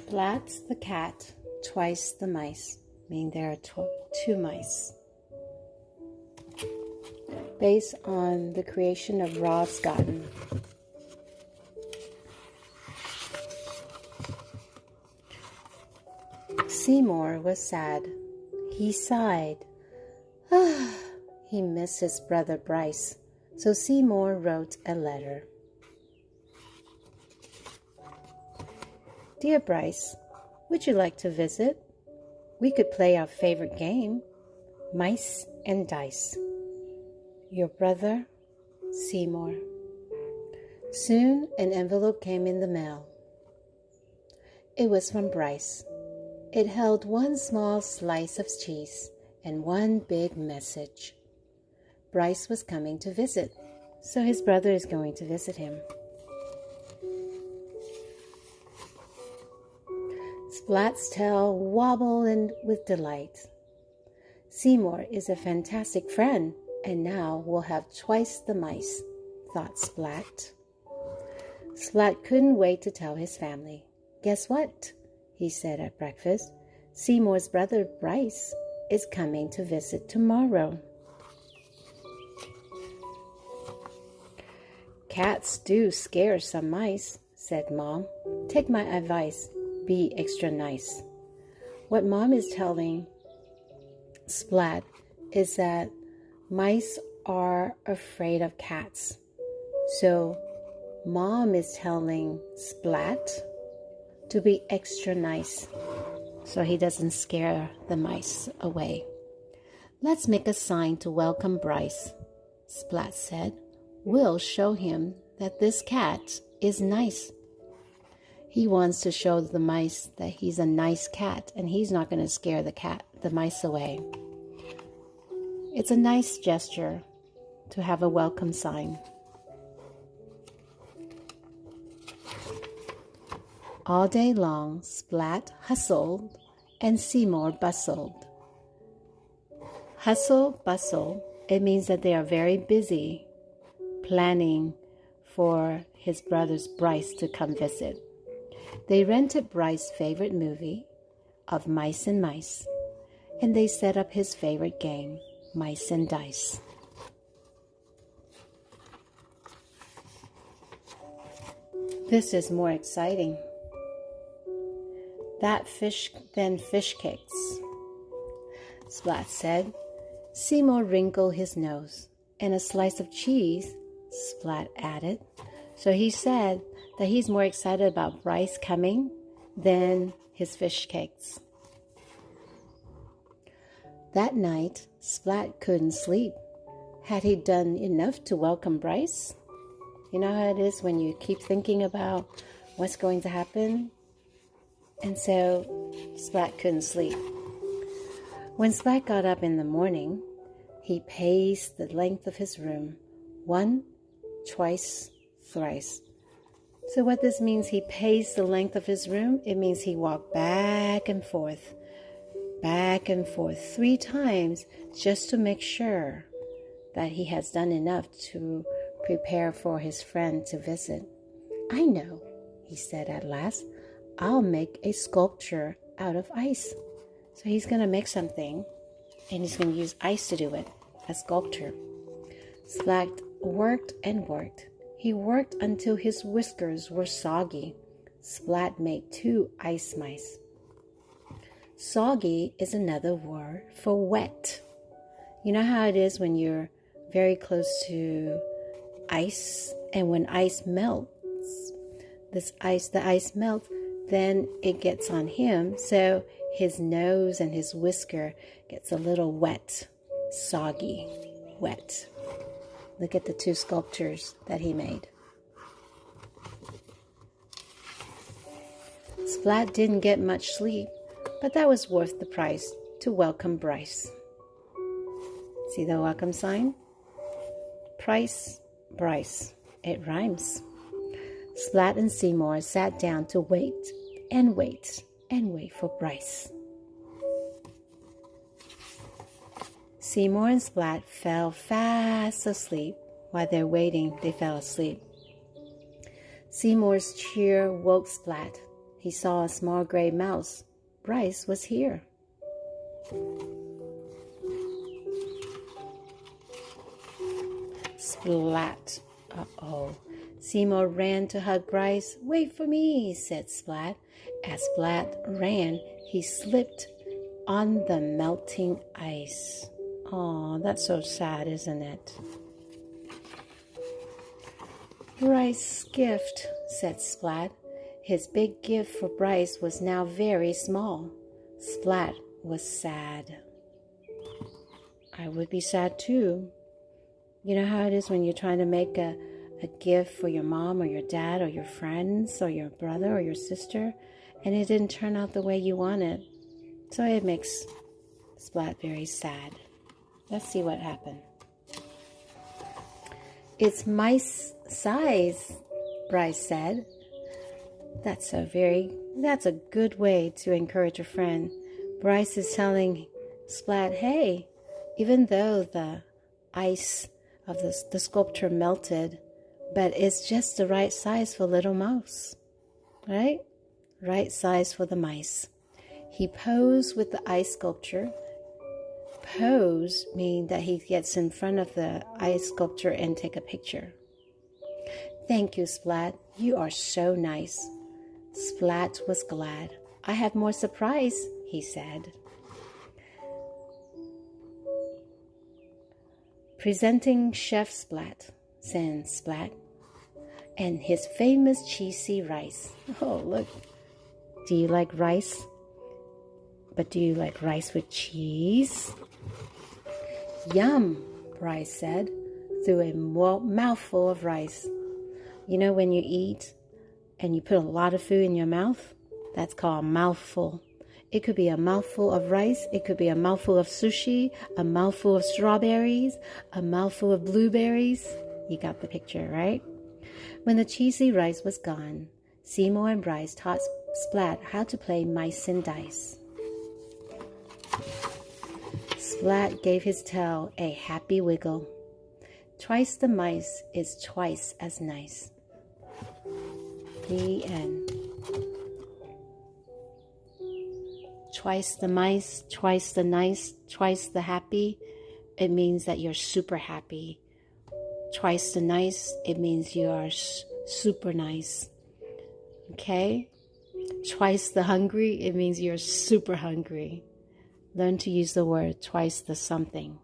Splat the cat, twice the mice. Mean there are two mice. Based on the creation of Scotton. Seymour was sad. He sighed. He missed his brother Bryce. So Seymour wrote a letter. Dear Bryce, would you like to visit? We could play our favorite game, mice and dice. Your brother, Seymour. Soon an envelope came in the mail. It was from Bryce. It held one small slice of cheese and one big message. Bryce was coming to visit, so his brother is going to visit him. Splat's tail wobbled with delight. Seymour is a fantastic friend, and now we'll have twice the mice, thought Splat. Splat couldn't wait to tell his family. Guess what? He said at breakfast. Seymour's brother Bryce is coming to visit tomorrow. Cats do scare some mice, said Mom. Take my advice. Be extra nice. What Mom is telling Splat is that mice are afraid of cats. So Mom is telling Splat to be extra nice so he doesn't scare the mice away. Let's make a sign to welcome Bryce, Splat said. We'll show him that this cat is nice. He wants to show the mice that he's a nice cat and he's not going to scare the mice away. It's a nice gesture to have a welcome sign. All day long, Splat hustled and Seymour bustled. Hustle, bustle, it means that they are very busy planning for his brother's Bryce to come visit. They rented Bryce's favorite movie of Mice and Mice, and they set up his favorite game, Mice and Dice. This is more exciting. That fish than fish cakes, Splat said. Seymour wrinkled his nose. And a slice of cheese, Splat added. So he said that he's more excited about Bryce coming than his fish cakes. That night, Splat couldn't sleep. Had he done enough to welcome Bryce? You know how it is when you keep thinking about what's going to happen? And so Splat couldn't sleep. When Splat got up in the morning, he paced the length of his room, one, twice, thrice. So what this means, he paced the length of his room, it means he walked back and forth 3 times just to make sure that he has done enough to prepare for his friend to visit. I know, he said at last. I'll make a sculpture out of ice. So he's going to make something and he's going to use ice to do it, a sculpture. Splat worked and worked. He worked until his whiskers were soggy. Splat made 2 ice mice. Soggy is another word for wet. You know how it is when you're very close to ice, and when ice melts, the ice melts, then it gets on him, so his nose and his whisker gets a little wet, soggy, wet. Look at the 2 sculptures that he made. Splat didn't get much sleep, but that was worth the price to welcome Bryce. See the welcome sign? Price, Bryce. It rhymes. Splat and Seymour sat down to wait and wait and wait for Bryce. Seymour and Splat fell fast asleep. While they're waiting, they fell asleep. Seymour's cheer woke Splat. he saw a small gray mouse. Bryce was here. Splat. Uh-oh. Seymour ran to hug Bryce. "Wait for me," said Splat. As Splat ran, he slipped on the melting ice. Oh, that's so sad, isn't it? "Bryce's gift," said Splat. His big gift for Bryce was now very small. Splat was sad. I would be sad too. You know how it is when you're trying to make a gift for your mom or your dad or your friends or your brother or your sister, and it didn't turn out the way you wanted. So it makes Splat very sad. Let's see what happened. "It's mice size," Bryce said. That's a good way to encourage a friend. Bryce is telling Splat, hey, even though the ice of the sculpture melted, but it's just the right size for little mouse, right? Right size for the mice. He posed with the ice sculpture. Pose means that he gets in front of the ice sculpture and take a picture. "Thank you, Splat. You are so nice." Splat was glad. "I have more surprise," he said. "Presenting Chef Splat," said Splat, "and his famous cheesy rice." Oh, look. Do you like rice? But do you like rice with cheese? "Yum," Bryce said, through a mouthful of rice. You know when you eat and you put a lot of food in your mouth? That's called a mouthful. It could be a mouthful of rice. It could be a mouthful of sushi, a mouthful of strawberries, a mouthful of blueberries. You got the picture, right? When the cheesy rice was gone, Seymour and Bryce taught Splat how to play mice and dice. Splat gave his tail a happy wiggle. Twice the mice is twice as nice. The end. Twice the mice, twice the nice, twice the happy. It means that you're super happy. Twice the nice, it means you are super nice. Okay? Twice the hungry, it means you're super hungry. Learn to use the word twice the something.